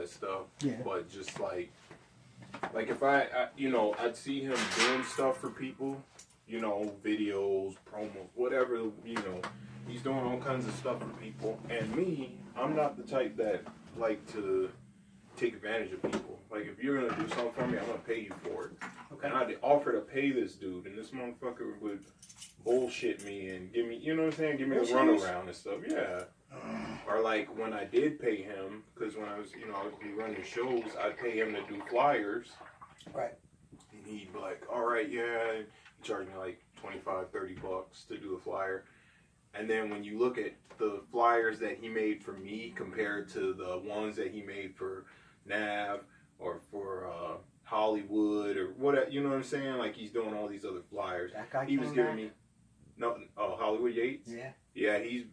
that stuff. Yeah. But just like if I you know, I'd see him doing stuff for people, you know, videos, promos, whatever, you know, he's doing all kinds of stuff for people. And me, I'm not the type that like to take advantage of people. Like, if you're gonna do something for me, I'm gonna pay you for it. Okay. And I'd offer to pay this dude, and this motherfucker would bullshit me and give me, you know what I'm saying, give me a runaround and stuff. Yeah. Or like when I did pay him, because when I was, you know, I would be running shows, I'd pay him to do flyers. Right. And he'd be like, all right, yeah. He charged me like $25-$30 to do a flyer. And then when you look at the flyers that he made for me compared to the ones that he made for Nav or for Hollywood or whatever, you know what I'm saying? Like, he's doing all these other flyers. That guy he was giving me Hollywood Yates. Yeah. Yeah, he's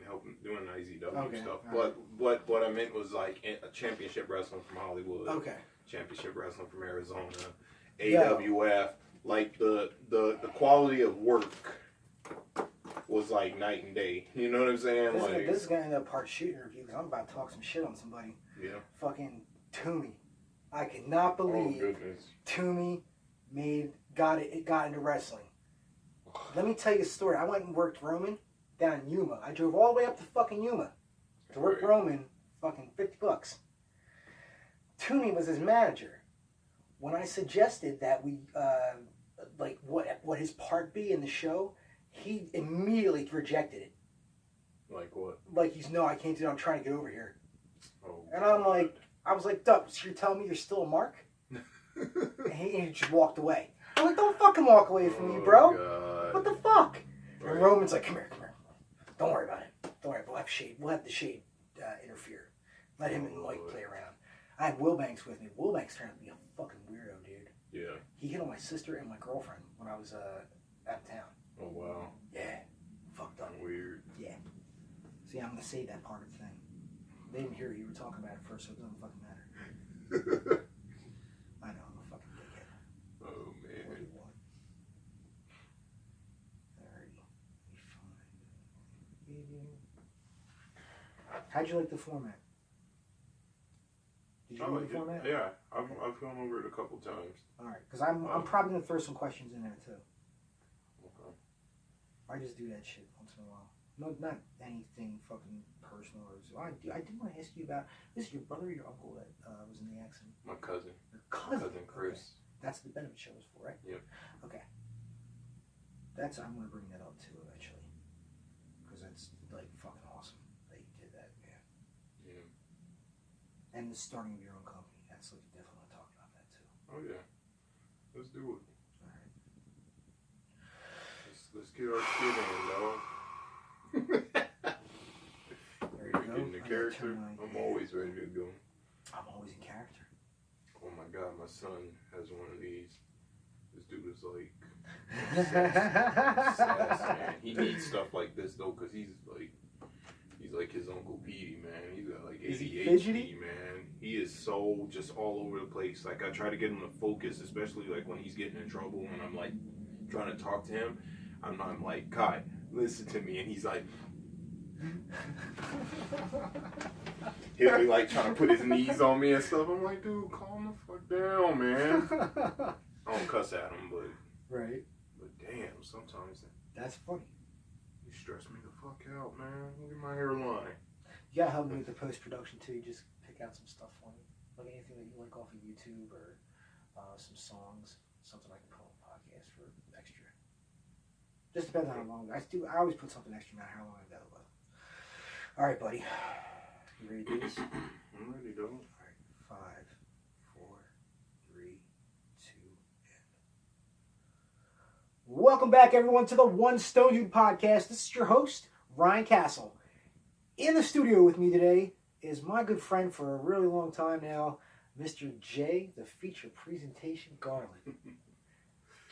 helping doing IZW stuff. Right. But what I meant was like a championship wrestling from Hollywood. Okay. Championship wrestling from Arizona. AWF. Like the quality of work was like night and day. You know what I'm saying? This is gonna end up part shooting review because I'm about to talk some shit on somebody. Yeah. Fucking Toomey. I cannot believe Toomey got into wrestling. Let me tell you a story. I went and worked Roman down in Yuma. I drove all the way up to fucking Yuma to work Roman, fucking $50. Toomey was his manager. When I suggested that we like what his part be in the show, he immediately rejected it. Like what? Like, no, I can't do it. I'm trying to get over here. Oh, and I'm like, I was like, Duck, so you're telling me you're still a mark? and he just walked away. I'm like, don't fucking walk away from me, bro. God. What the fuck? Right. And Roman's like, come here. Don't worry about it. Don't worry. We'll have the shade interfere. Let him and Mike play around. I had Will Banks with me. Will Banks turned out to be a fucking weirdo, dude. Yeah. He hit on my sister and my girlfriend when I was out of town. Oh, wow. Yeah. Fucked up. Weird. Yeah. See, I'm going to say that part of the thing. They didn't hear what you were talking about at first, so it doesn't fucking matter. I know, I'm a fucking dickhead. Oh, man. What do you want? Alrighty. Fine. How'd you like the format? Did you like the format? Yeah, I've gone over it a couple times. Alright, because I'm probably going to throw some questions in there, too. Okay. I just do that shit once in a while. No, not anything fucking personal or so. I did want to ask you about, is it your brother or your uncle that was in the accident? My cousin. Your cousin? Chris. Okay. That's the benefit show was for, right? Yep. Okay. I'm going to bring that up too eventually. Because that's like fucking awesome that you did that, man. Yeah. And the starting of your own company. That's like, you definitely want to talk about that too. Oh, yeah. Let's do it. Alright. Let's get our shit in, dog. There you go. In the character, I'm always ready to go. I'm always in character. Oh my God, my son has one of these. This dude is like obsessed, man. He needs stuff like this though, cause he's like his Uncle Petey, man. He's got like ADHD, man. He is so just all over the place. Like, I try to get him to focus, especially like when he's getting in trouble and I'm like trying to talk to him. I'm like, Kai, listen to me, and he's like, he'll be like trying to put his knees on me and stuff. I'm like, dude, calm the fuck down, man. I don't cuss at him, but right. But damn, sometimes that's funny. You stress me the fuck out, man. Look at my hairline. You gotta help me with the post-production too. You just pick out some stuff for me, like anything that you like off of YouTube or some songs, something I can put on the podcast for extra. Just depends on how long. I always put something extra, no matter how long I go. All right, buddy. You ready to do this? I'm ready, dog. All right, 5, 4, 3, 2, and welcome back, everyone, to the One Stone Dude podcast. This is your host, Ryan Castle. In the studio with me today is my good friend for a really long time now, Mr. Jay, the feature presentation Garland.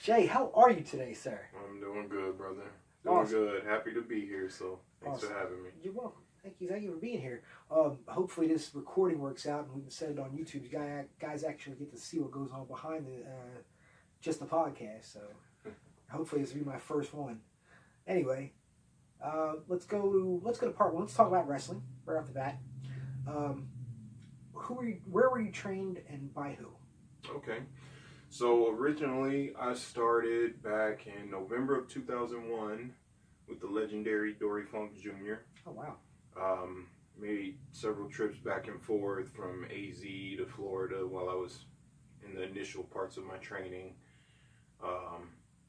Jay, how are you today, sir? I'm doing good, brother. Doing good. Happy to be here, so thanks for having me. You're welcome. Thank you for being here. Hopefully this recording works out and we can set it on YouTube. You guys actually get to see what goes on behind just the podcast. So hopefully this will be my first one. Anyway, let's go to part one. Let's talk about wrestling right off the bat. where were you trained and by who? Okay. So originally I started back in November of 2001 with the legendary Dory Funk Jr. Oh, wow. Made several trips back and forth from AZ to Florida while I was in the initial parts of my training.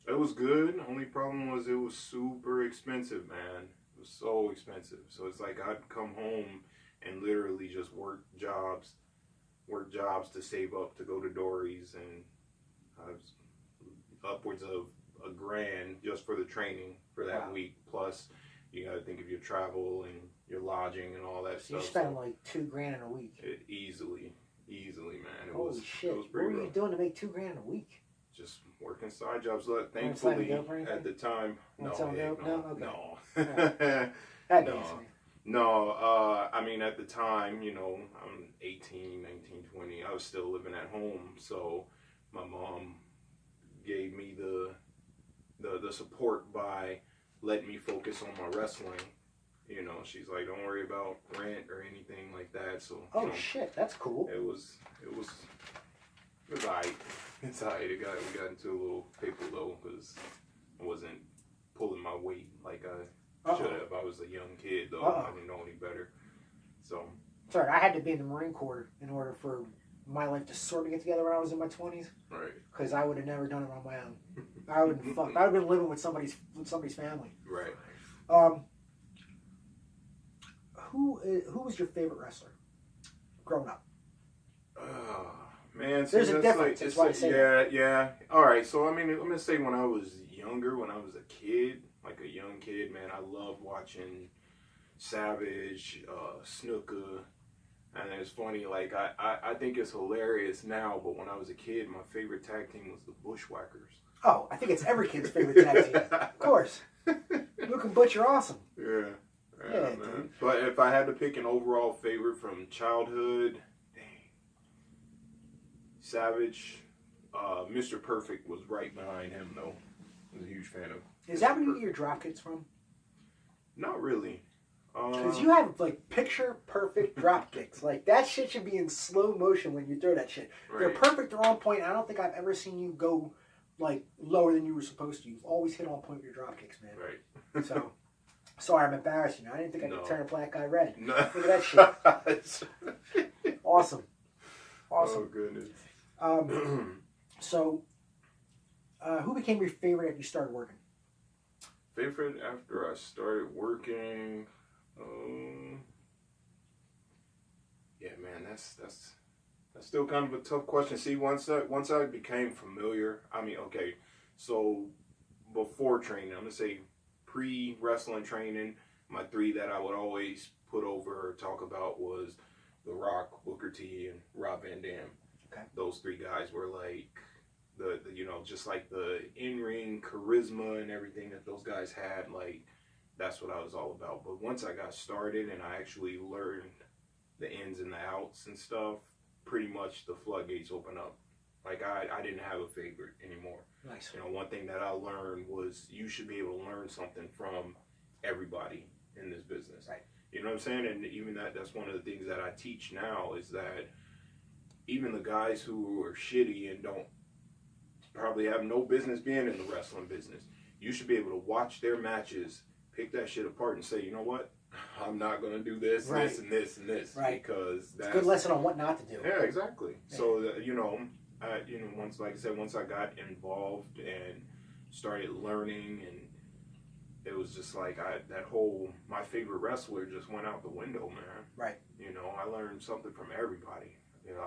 It was good. Only problem was it was super expensive, man. It was so expensive. So it's like I'd come home and literally just work jobs to save up to go to Dory's, and I was upwards of $1,000 just for the training for that week. Plus, you got to think of your travel and your lodging and all that so stuff. You spent like $2,000 in a week. Easily, man. Holy shit! It was pretty what were you rough. doing to make $2,000 a week? Just working side jobs. Thankfully, at the time, no. That No. makes me. No, I mean, at the time, you know, I'm 18, 19, 20. I was still living at home, so my mom gave me the support by letting me focus on my wrestling. You know, she's like, don't worry about rent or anything like that. So, Oh, you know, shit, that's cool. It was alright. It's alright. We got into a little pickle though, because I wasn't pulling my weight like I should have. I was a young kid though. I didn't know any better. So. Sorry, I had to be in the Marine Corps in order for my life to sort of get together when I was in my 20s. Right. Because I would have never done it on my own. I would have been living with somebody's family. Right. Who was your favorite wrestler growing up? Man, there's a difference. That's why I say that. Yeah. All right. So I mean, I'm gonna say when I was younger, when I was a kid, like a young kid, man, I loved watching Savage, Snuka, and it's funny. Like I think it's hilarious now, but when I was a kid, my favorite tag team was the Bushwhackers. Oh, I think it's every kid's favorite tag team. Of course. Luke and Butch are awesome. Yeah, man. Dude. But if I had to pick an overall favorite from childhood, Savage, Mr. Perfect was right behind him though. I was a huge fan of. Is that where you get your drop kicks from? Not really. Because you have like picture perfect drop kicks. Like that shit should be in slow motion when you throw that shit. Right. They're perfect. They're on point. I don't think I've ever seen you go like lower than you were supposed to. You've always hit on point with your drop kicks, man. Right. So sorry, I'm embarrassing you. I didn't think I could turn a black guy red. No. Look at that shit. Awesome. Oh goodness. So, who became your favorite after you started working? Favorite after I started working? Yeah, man, that's still kind of a tough question. See, once I became familiar, I mean, okay, so before training, I'm gonna say pre-wrestling training, my three that I would always put over or talk about was The Rock, Booker T, and Rob Van Dam. Okay. Those three guys were like the you know, just like the in-ring charisma and everything that those guys had, like that's what I was all about. But once I got started and I actually learned the ins and the outs and stuff, pretty much the floodgates open up. Like I didn't have a favorite anymore. Nice. You know, one thing that I learned was you should be able to learn something from everybody in this business. Right. You know what I'm saying? And even that's one of the things that I teach now is that even the guys who are shitty and don't probably have no business being in the wrestling business, you should be able to watch their matches, pick that shit apart and say, you know what? I'm not going to do this, right. this, and this, and this. Right. Because that's a good lesson on what not to do. Yeah, exactly. Yeah. So, you know, once, like I said, once I got involved and started learning, and it was just like my favorite wrestler just went out the window, man. Right. You know, I learned something from everybody. You know,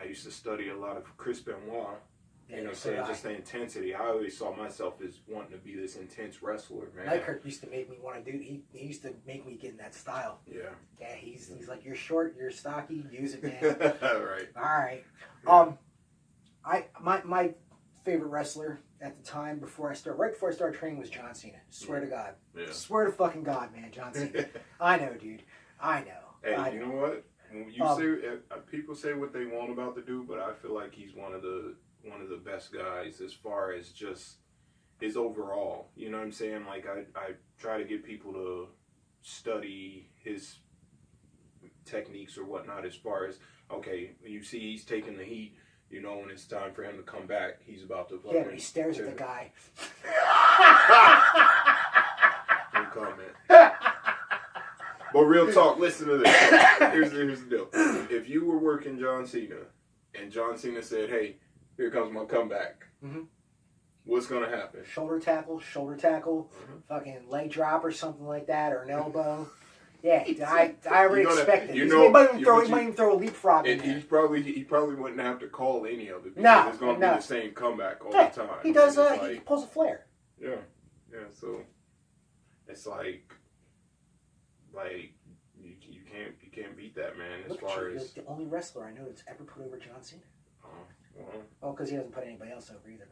I used to study a lot of Chris Benoit. Yeah, you know, saying just the intensity. I always saw myself as wanting to be this intense wrestler, man. Nykerk used to make me want to do. He used to make me get in that style. Yeah. Yeah, he's like, you're short, you're stocky, use it, man. Right. All right. Yeah. My favorite wrestler at the time right before I started training was John Cena. Swear to God. Yeah. Swear to fucking God, man, John Cena. I know, dude. I know. Hey, you know what? You say people say what they want about the dude, but I feel like he's one of the best guys as far as just his overall. You know what I'm saying? Like I try to get people to study his techniques or whatnot as far as, okay, you see he's taking the heat, you know, when it's time for him to come back, he's about to fucking... Yeah, but he stares at the guy. No comment. But real talk, listen to this. Here's the deal. If you were working John Cena, and John Cena said, hey, here comes my comeback, what's going to happen? Shoulder tackle, fucking leg drop or something like that, or an elbow. Yeah, I already expect it. He might even throw a leapfrog in there. He probably wouldn't have to call any of it, because it's going to be the same comeback all the time. He does, he pulls a flare. Yeah, so it's like you can't beat that, man. As far as the only wrestler I know that's ever put over John Cena. Well, because he doesn't put anybody else over either.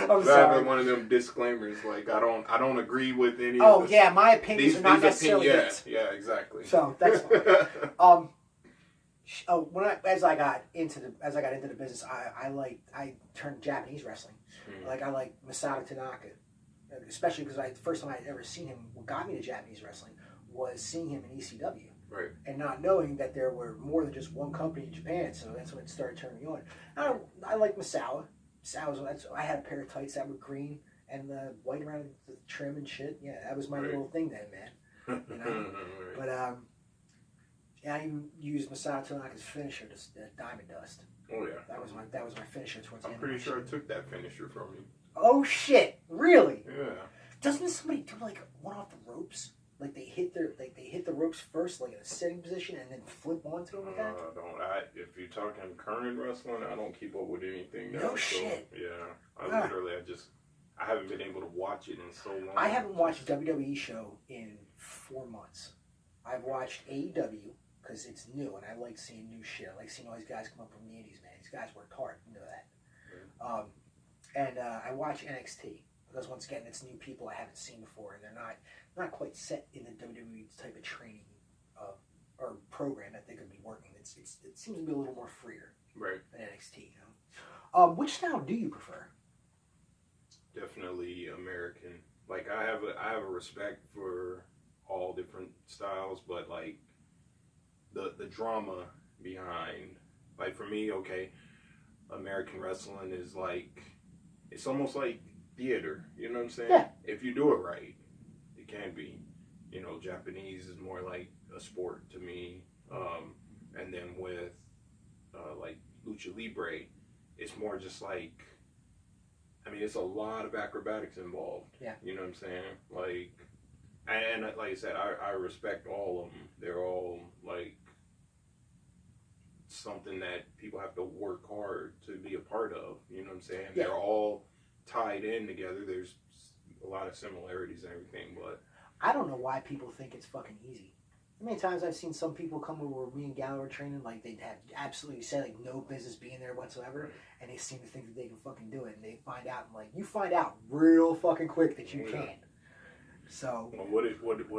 I'm sorry. One of them disclaimers, like I don't agree with any. My opinions are not necessarily his. Yeah, exactly. So that's fine. As I got into the business, I turned Japanese wrestling. Like I like Masato Tanaka, especially because the first time I had ever seen him, what got me to Japanese wrestling was seeing him in ECW. Right. And not knowing that there were more than just one company in Japan, so that's when it started turning me on. I like Masawa. I had a pair of tights that were green and the white around the trim and shit. Yeah, that was my little thing then, man. You know? But I even used Masato Tanaka's finisher, Diamond Dust. Oh yeah. That was my finisher towards the end. I'm pretty sure I took that finisher from you. Oh shit! Really? Yeah. Doesn't somebody do like one off the ropes? Like they hit the ropes first, like in a sitting position, and then flip onto them like that. If you're talking current wrestling, I don't keep up with anything. No shit. So, yeah, I haven't been able to watch it in so long. I haven't watched a WWE show in 4 months. I've watched AEW because it's new, and I like seeing new shit. I like seeing all these guys come up from the indies, man. These guys worked hard. You know that. And I watch NXT. Because once again, it's new people I haven't seen before, and they're not quite set in the WWE type of training or program that they could be working. It seems to be a little more freer, right? Than NXT. You know, which style do you prefer? Definitely American. Like I have a respect for all different styles, but like the drama behind, like for me, okay, American wrestling is like it's almost like theater, you know what I'm saying? Yeah. If you do it right, it can be. You know, Japanese is more like a sport to me. And then with like Lucha Libre, it's more just like, I mean, it's a lot of acrobatics involved. Yeah. You know what I'm saying? Like, and like I said, I respect all of them. They're all like something that people have to work hard to be a part of. You know what I'm saying? Yeah. They're all tied in together. There's a lot of similarities and everything, but I don't know why people think it's fucking easy. How many times I've seen some people come over where me and Gallo were training, like they'd have absolutely said like no business being there whatsoever, and they seem to think that they can fucking do it, and they find out, and like you find out real fucking quick that you can. So well, what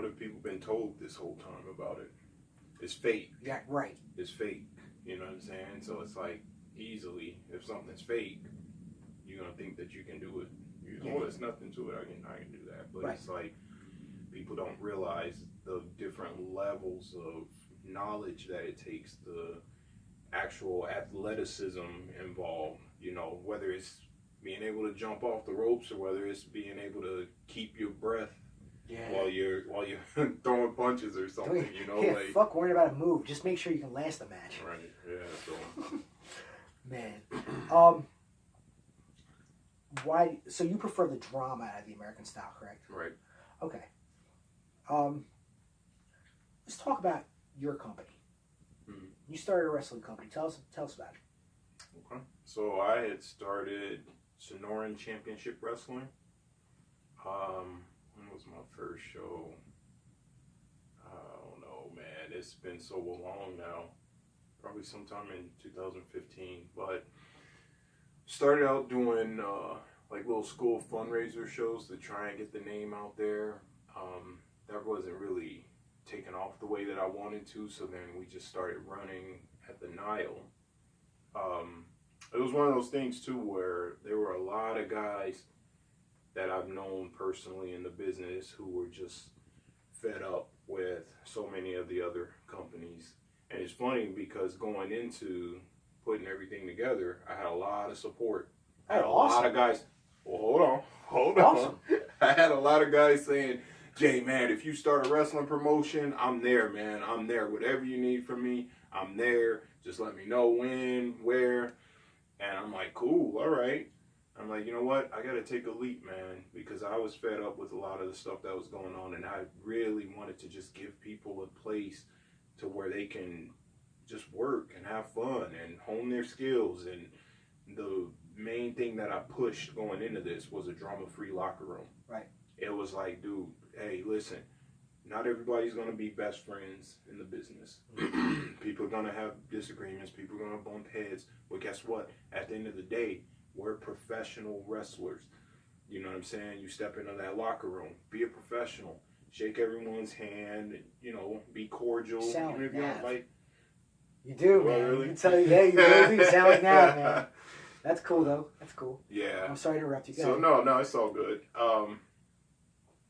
have people been told this whole time about it? It's fake. Yeah, right. It's fake. You know what I'm saying? So it's like easily, if something's fake, you're gonna think that you can do it. There's nothing to it. I can do that. But It's like people don't realize the different levels of knowledge that it takes, the actual athleticism involved. You know, whether it's being able to jump off the ropes or whether it's being able to keep your breath while you're throwing punches or something. You know, like fuck worrying about a move. Just make sure you can last the match. Right. Yeah. So. Man. Why? So you prefer the drama out of the American style, correct? Right. Okay. Let's talk about your company. Mm-hmm. You started a wrestling company. Tell us about it. Okay. So I had started Sonoran Championship Wrestling. When was my first show? I don't know, man. It's been so long now. Probably sometime in 2015, but started out doing like little school fundraiser shows to try and get the name out there. That wasn't really taken off the way that I wanted to, so then we just started running at the Nile. It was one of those things too where there were a lot of guys that I've known personally in the business who were just of the other companies. And it's funny because going into putting everything together, I had a lot of support. I had a lot of guys. Well, hold on. I had a lot of guys saying, Jay, man, if you start a wrestling promotion, I'm there, man. I'm there. Whatever you need from me, I'm there. Just let me know when, where. And I'm like, cool, all right. I'm like, you know what? I got to take a leap, man, because I was fed up with a lot of the stuff that was going on. And I really wanted to just give people a place to where they can just work and have fun and hone their skills. And the main thing that I pushed going into this was a drama-free locker room. Right. It was like, dude, hey, listen, not everybody's going to be best friends in the business. People are going to have disagreements. People are going to bump heads. But guess what? At the end of the day, we're professional wrestlers. You know what I'm saying? You step into that locker room, be a professional, shake everyone's hand, and, you know, be cordial. Sound Even if you don't like. You do, Well, man. really? You can tell you, yeah, you really do. You sound like that, man. That's cool, though. That's cool. Yeah. I'm sorry to interrupt you. So, no, it's all good.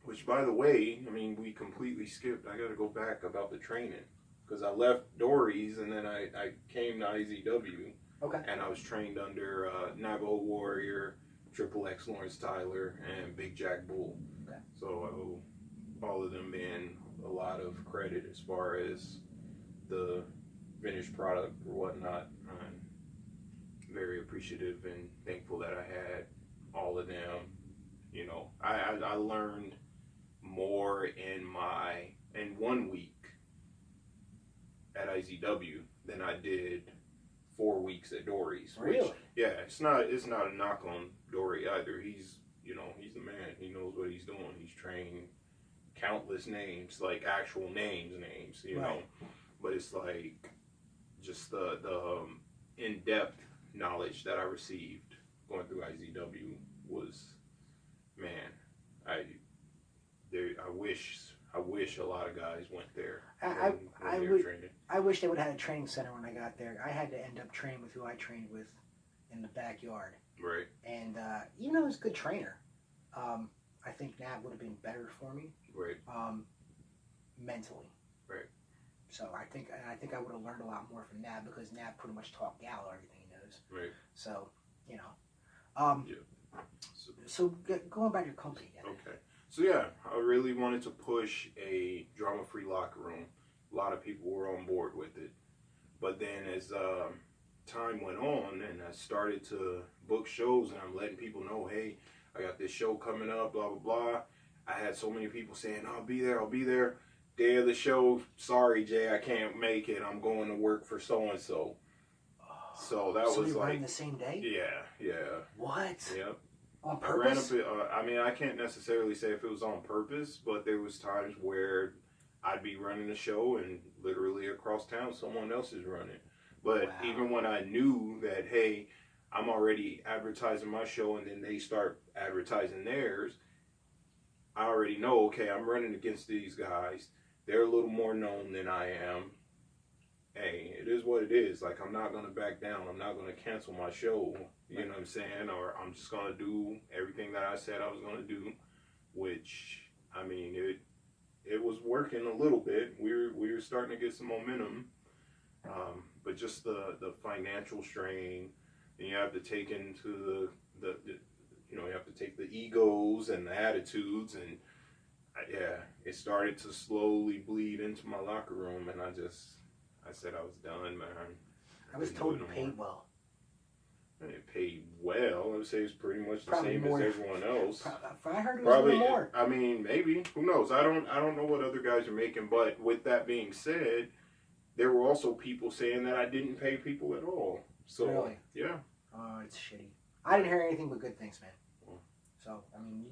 Which, by the way, I mean, we completely skipped. I got to go back about the training. Because I left Dory's and then I came to IZW. Okay. And I was trained under Navajo Warrior, Triple X Lawrence Tyler, and Big Jack Bull. Okay. So I owe all of them in a lot of credit as far as the finished product or whatnot. I'm very appreciative and thankful that I had all of them. You know, I learned more in 1 week at IZW than I did 4 weeks at Dory's. Really? Which, yeah, it's not a knock on Dory either. He's the man. He knows what he's doing. He's trained countless names, like actual names, you know. But it's like just the in-depth knowledge that I received going through IZW was, man, I wish a lot of guys went there. I wish they would have had a training center when I got there. I had to end up training with who I trained with in the backyard. Right. And even though he was a good trainer, I think Nav would have been better for me. Right. Mentally. Right. So I think I would have learned a lot more from Nav because Nav pretty much taught Gallo everything he knows. Right. So, you know. Yeah. So going back to your company again. Okay. So yeah, I really wanted to push a drama-free locker room. A lot of people were on board with it. But then as time went on and I started to book shows and I'm letting people know, hey, I got this show coming up, blah, blah, blah. I had so many people saying, I'll be there. Day of the show, sorry, Jay, I can't make it. I'm going to work for so-and-so. So that was you like... ran the same day? Yeah. What? Yep. On purpose? I mean, I can't necessarily say if it was on purpose, but there was times where I'd be running a show and literally across town someone else is running. But even when I knew that, hey, I'm already advertising my show and then they start advertising theirs, I already know, okay, I'm running against these guys. They're a little more known than I am. Hey, it is what it is. Like, I'm not going to back down. I'm not going to cancel my show. You know what I'm saying? Or I'm just going to do everything that I said I was going to do, which, I mean, it was working a little bit. We were starting to get some momentum. But just the financial strain, and you have to take into the you have to take the egos and the attitudes, and it started to slowly bleed into my locker room, and I said I was done, man. I was told you paid well. It paid well. I would say it's pretty much the Probably same more. as everyone else. I heard it was a little more. I mean, maybe. Who knows? I don't know what other guys are making, but with that being said, there were also people saying that I didn't pay people at all. So, really? Yeah. Oh, it's shitty. I didn't hear anything but good things, man. So, I mean,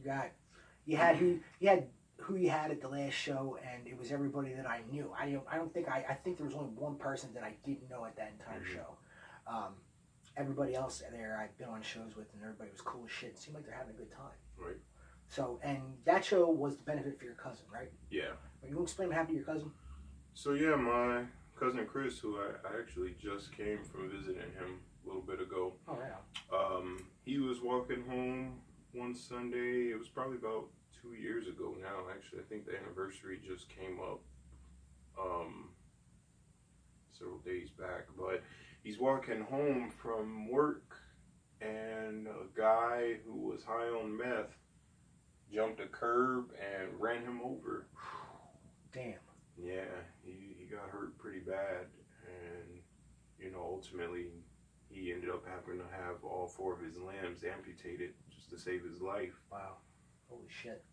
you had who you had at the last show, and it was everybody that I knew. I think there was only one person that I didn't know at that entire show. Everybody else there I've been on shows with, and everybody was cool as shit. It seemed like they're having a good time. Right. So, and that show was the benefit for your cousin, right? Yeah. Are you going to explain what happened to your cousin? So, yeah, my cousin Chris, who I actually just came from visiting him a little bit ago. Oh, right. He was walking home one Sunday. It was probably about 2 years ago now, actually. I think the anniversary just came up several days back, but he's walking home from work, and a guy who was high on meth jumped a curb and ran him over. Damn. Yeah, he got hurt pretty bad, and ultimately he ended up having to have all 4 of his limbs amputated just to save his life. Wow. Holy shit.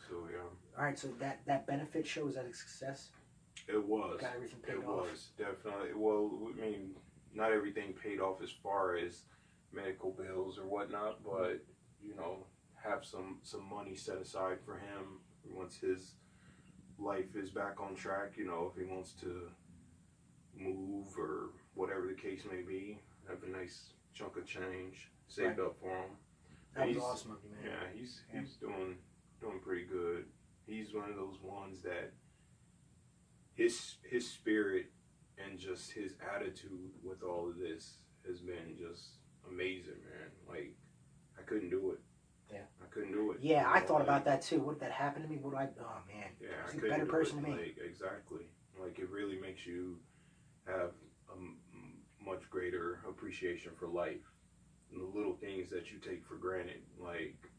So yeah. All right, so that benefit show, was that a success? It was. Got everything paid off? It was, definitely. Well, I mean, not everything paid off as far as medical bills or whatnot, but, have some money set aside for him once his life is back on track, if he wants to move or whatever the case may be, have a nice chunk of change saved up for him. That was awesome of you, man. Yeah, he's doing pretty good. He's one of those ones that his spirit and just his attitude with all of this has been just amazing, man. Like, I couldn't do it. Yeah. I couldn't do it. Yeah, I thought about that too. What if that happened to me? Oh man. Yeah, I couldn't. A better person than me. Like, exactly. Like, it really makes you have a much greater appreciation for life and the little things that you take for granted. Like,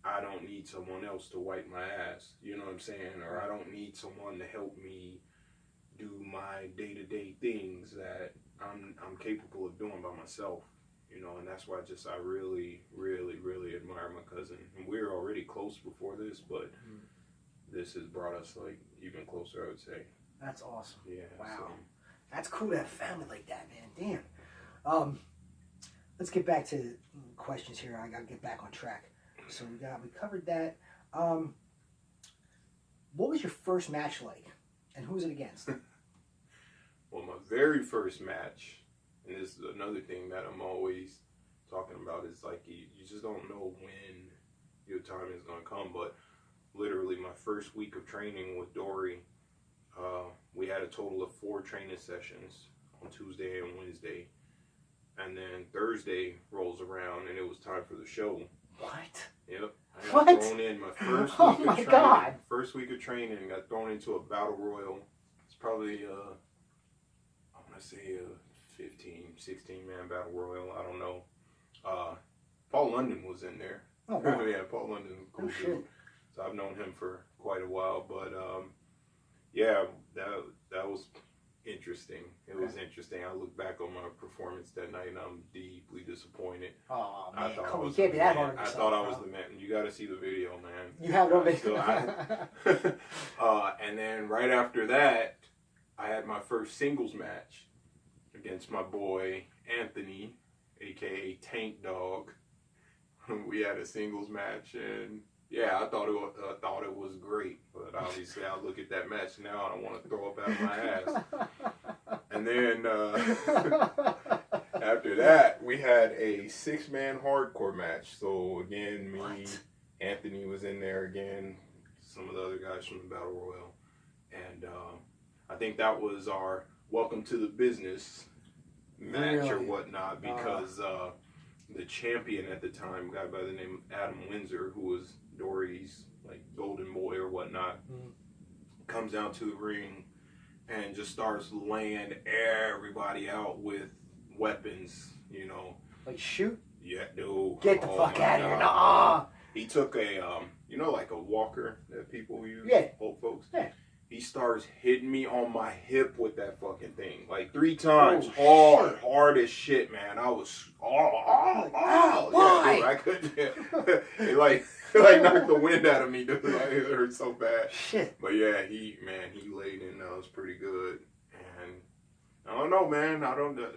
I don't need someone else to wipe my ass, you know what I'm saying? Or I don't need someone to help me do my day-to-day things that I'm capable of doing by myself, and that's why I really, really, really admire my cousin. And we were already close before this, but this has brought us, like, even closer, I would say. That's awesome. Yeah. Wow. So. That's cool to have family like that, man. Damn. Let's get back to questions here. I gotta get back on track. So we covered that. What was your first match like, and who was it against? Well, my very first match, and this is another thing that I'm always talking about, is like you just don't know when your time is gonna come. But literally, my first week of training with Dory, we had a total of 4 training sessions on Tuesday and Wednesday, and then Thursday rolls around, and it was time for the show. What? Yep. I got thrown in my first week of training. God. First week of training, got thrown into a battle royal. It's probably, I want to say a 15, 16-man battle royal. I don't know. Paul London was in there. Oh, wow. Yeah, Paul London, cool dude. Shit. So I've known him for quite a while. But, yeah, that was interesting. It was interesting. I look back on my performance that night, and I'm deeply disappointed. Oh man, you can't be that hard on I yourself. thought I was the man. You got to see the video, man. You have no video. And then right after that, I had my first singles match against my boy Anthony, aka Tank Dog. We had a singles match, and yeah, I thought it was great. But obviously, I look at that match now, and I want to throw up out of my ass. And then after that, we had a 6-man hardcore match. So again, me, Anthony was in there again, some of the other guys from the Battle Royal. And I think that was our welcome to the business match or whatnot, because the champion at the time, a guy by the name of Adam Windsor, who was Dory's like golden boy or whatnot, comes out to the ring and just starts laying everybody out with weapons, Like shoot? Yeah, dude. Get the fuck out of here. Nah. He took a, like a walker that people use? Yeah. Old folks? Yeah. He starts hitting me on my hip with that fucking thing. Like 3 times. Hard as shit, man. I was, why? Yeah, dude, I couldn't, it like knocked the wind out of me, dude. Like, it hurt so bad. Shit. But yeah, he laid in. That was pretty good. And I don't know, man.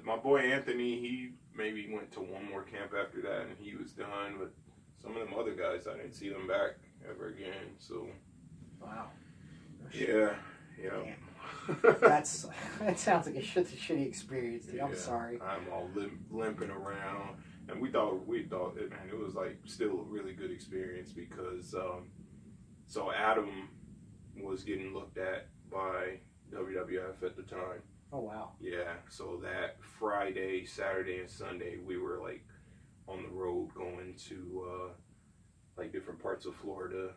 My boy Anthony, he maybe went to one more camp after that, and he was done. But some of them other guys, I didn't see them back ever again. So. Wow. Yeah. That sounds like a shitty experience, dude. I'm sorry. I'm all limping around, and we thought it was like still a really good experience because so Adam was getting looked at by WWF at the time. Oh wow. Yeah. So that Friday, Saturday, and Sunday we were like on the road going to like different parts of Florida.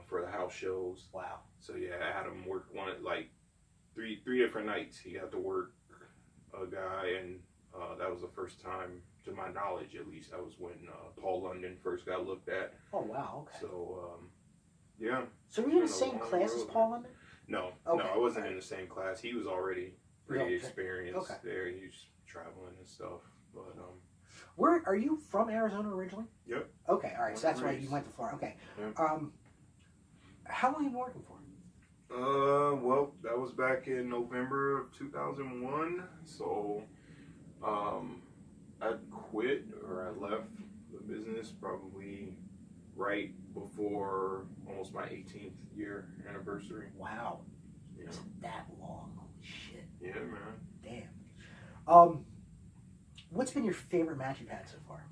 For the house shows. Wow. So yeah, Adam worked one wanted like three different nights. He got to work a guy, and that was the first time, to my knowledge at least, that was when Paul London first got looked at. Oh wow, okay. So yeah. So were you in the same class as Paul London? No, okay. no, I wasn't in the same class. He was already pretty experienced there. He was traveling and stuff. But where are you from? Arizona originally? Yep. Okay, all right. So that's why you went to Florida. Okay. Yep. How long have you been working for? Well, that was back in November of 2001. So, I quit, or I left the business probably right before almost my 18th year anniversary. Wow. Yeah. Is it that long? Holy shit. Yeah, man. Damn. What's been your favorite match you've had so far?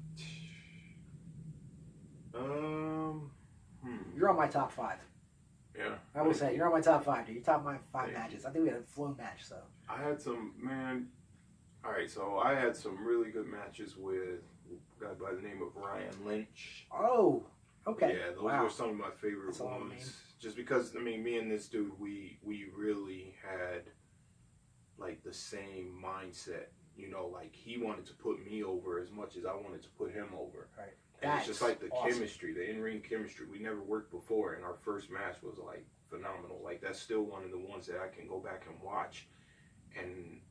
You're on my top 5. Yeah. I will say, you're on my top 5, dude. You're top my 5 matches. I think we had a flow match, so. I had some, man. All right, so I had some really good matches with a guy by the name of Ryan Lynch. Oh, okay. Yeah, those were some of my favorite ones. Just because, I mean, me and this dude, we really had, like, the same mindset. You know, like, he wanted to put me over as much as I wanted to put him over. Right. And it's just like the chemistry, the in-ring chemistry. We never worked before, and our first match was, like, phenomenal. Like, that's still one of the ones that I can go back and watch and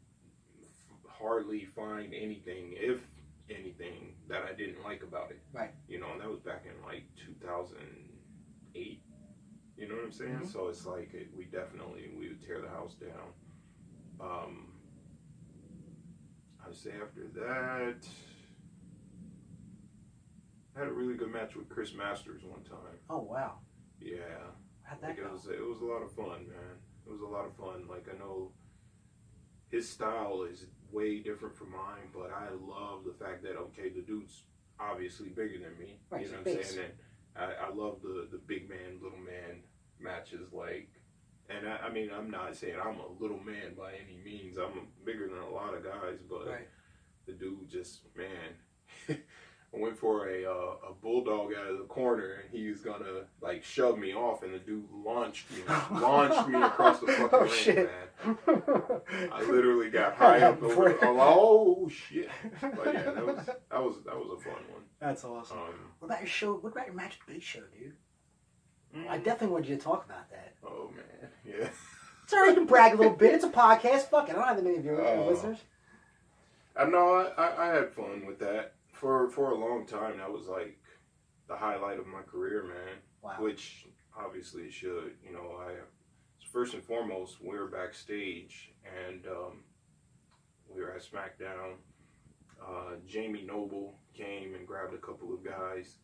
hardly find anything, if anything, that I didn't like about it. Right. You know, and that was back in, like, 2008. You know what I'm saying? Mm-hmm. So it's like, we would tear the house down. I'd say after that, I had a really good match with Chris Masters one time. Oh, wow. Yeah. How'd that go? It was a lot of fun, man. It was a lot of fun. Like, I know his style is way different from mine, but I love the fact that, okay, the dude's obviously bigger than me. Right, you know what I'm saying? And I love the big man, little man matches, like, and I mean, I'm not saying I'm a little man by any means. I'm bigger than a lot of guys, but the dude just, man, I went for a bulldog out of the corner, and he was gonna, like, shove me off, and the dude launched me across the fucking ring, shit. man. I literally got high up over. Oh shit! But yeah, that was a fun one. That's awesome. What about your show? What about your match with Big Show, dude? I definitely wanted you to talk about that. Oh man, yeah. It's alright, you can brag a little bit. It's a podcast. Fuck it, I don't have that many viewers, listeners. I had fun with that. For a long time, that was like the highlight of my career, man. Wow. Which obviously it should. You know, first and foremost, we were backstage, and we were at SmackDown. Jamie Noble came and grabbed a couple of guys,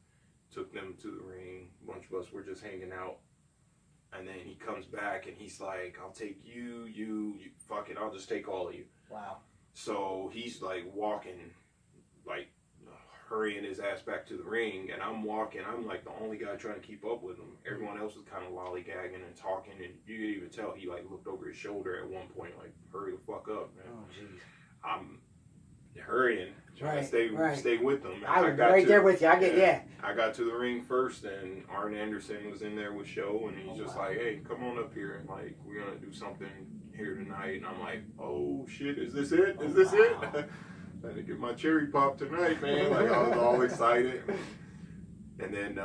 took them to the ring. A bunch of us were just hanging out. And then he comes back and he's like, I'll take you, fuck it, I'll just take all of you. Wow. So he's like walking, like hurrying his ass back to the ring, and I'm walking. I'm like the only guy trying to keep up with him. Everyone else was kind of lollygagging and talking, and you could even tell he like looked over his shoulder at one point, like, hurry the fuck up, man. Oh, jeez. I'm hurrying, trying to stay with them. I was right there with you. I got to the ring first, and Arn Anderson was in there with Show, and he's just like, hey, come on up here, and like, we're gonna do something here tonight. And I'm like, oh shit, is this it? Is this it? I had to get my cherry pop tonight, man. Like, I was all excited. And then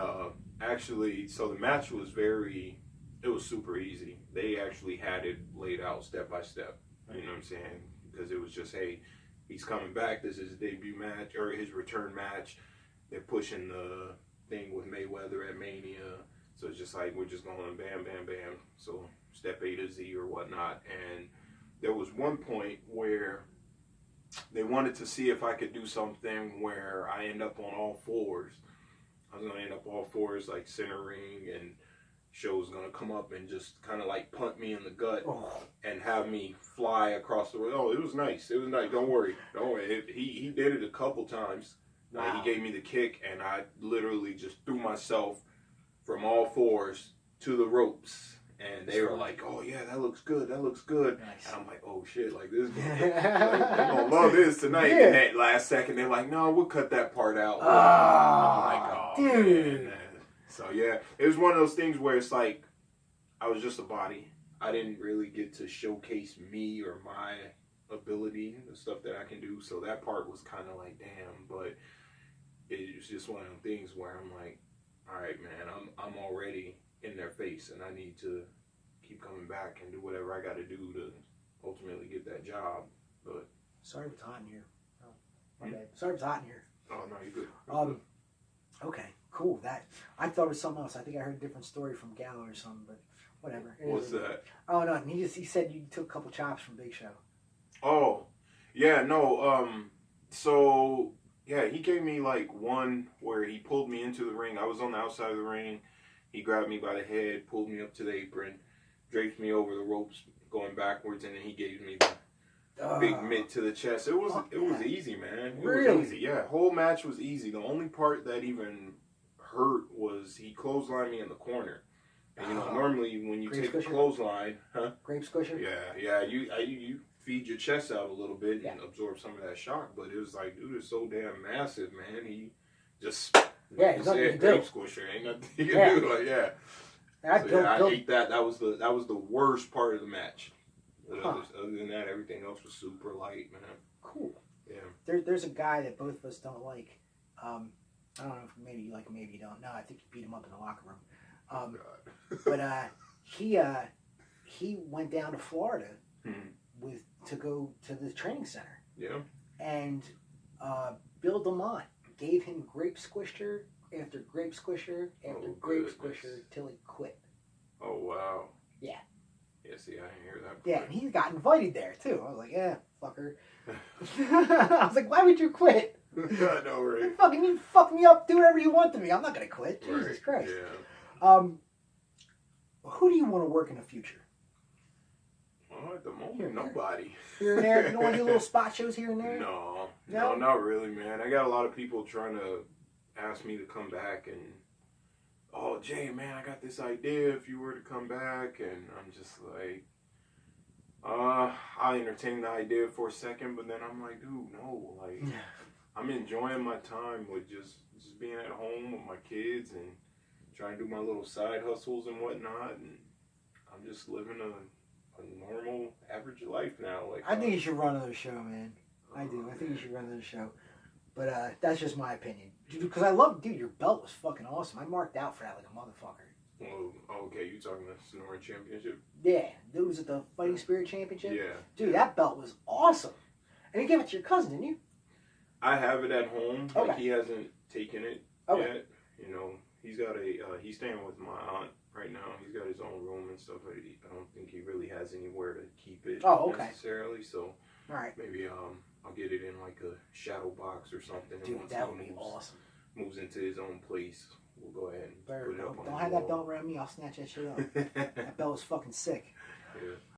actually, so the match was it was super easy. They actually had it laid out step by step. You know what I'm saying? Because it was just, hey, he's coming back. This is his debut match, or his return match. They're pushing the thing with Mayweather at Mania. So it's just like, we're just going bam, bam, bam. So step A to Z or whatnot. And there was one point where they wanted to see if I could do something where I end up on all fours. I was going to end up all fours, like center ring, and Show was going to come up and just kind of like punt me in the gut and have me fly across the room. Oh, it was nice. It was nice. Don't worry. He did it a couple times. Wow. Like, he gave me the kick, and I literally just threw myself from all fours to the ropes. And they were like, oh, yeah, that looks good. That looks good. Nice. And I'm like, oh, shit. Like, this is they're going to love this tonight. And that last second, they're like, no, we'll cut that part out. I'm like, oh, dude. man. So, yeah, it was one of those things where it's like, I was just a body. I didn't really get to showcase me or my ability, the stuff that I can do. So that part was kind of like, damn. But it was just one of them things where I'm like, all right, man, I'm already in their face, and I need to keep coming back and do whatever I got to do to ultimately get that job. But sorry if it's hot in here. Oh, my bad. Sorry if it's hot in here. oh no, you're good. Okay, cool. That I thought it was something else. I think I heard a different story from Gallo or something, but whatever. What's that? Oh no, he said you took a couple chops from Big Show. Oh, yeah, no. So yeah, he gave me like one where he pulled me into the ring. I was on the outside of the ring. He grabbed me by the head, pulled me up to the apron, draped me over the ropes, going backwards, and then he gave me the big mitt to the chest. It was easy, man. It was easy. Yeah, whole match was easy. The only part that even hurt was he clotheslined me in the corner. And, normally when you take a clothesline, Grape squisher. Yeah. You feed your chest out a little bit and absorb some of that shock. But it was like, dude, it's so damn massive, man. He just it's nothing you can grape do. squisher. Ain't nothing you can do. Like, yeah. I ate that. That was the worst part of the match. Other than that, everything else was super light, man. Cool. Yeah. There's a guy that both of us don't like. I don't know if maybe you like him, maybe you don't. No, I think you beat him up in the locker room. But he went down to Florida to go to the training center. Yeah. And Bill DeMont gave him grape squisher after grape squisher after grape squisher till he quit. Oh wow. Yeah. Yeah, see, I didn't hear that part. Yeah, and he got invited there too. I was like, yeah, fucker. I was like, why would you quit? I know, right? You fuck me up, do whatever you want to me. I'm not gonna quit. Right. Jesus Christ. Yeah. Who do you want to work in the future? Well, at the moment, nobody. Here and there? You don't want to do little spot shows here and there? No, not really, man. I got a lot of people trying to ask me to come back and, oh, Jay, man, I got this idea if you were to come back. And I'm just like, I entertain the idea for a second, but then I'm like, dude, no. Like, I'm enjoying my time with just being at home with my kids and trying to do my little side hustles and whatnot. And I'm just living a normal, average life now. Like, I think you should run another show, man. I do. I think you should run another show. But that's just my opinion. Because I love, dude, your belt was fucking awesome. I marked out for that like a motherfucker. Oh, okay, you talking about the Sonoran Championship? Yeah. Dude, was it the Fighting Spirit Championship? Yeah. Dude, that belt was awesome. And you gave it to your cousin, didn't you? I have it at home. Okay. Like, he hasn't taken it yet. You know, he's got he's staying with my aunt right now. He's got his own room and stuff. I don't think he really has anywhere to keep it necessarily. So, all right. Maybe I'll get it in like a shadow box or something. Dude, and that would be awesome. Moves into his own place, we'll go ahead and put it up on Don't have that belt around me. I'll snatch that shit up. That belt was fucking sick. Yeah.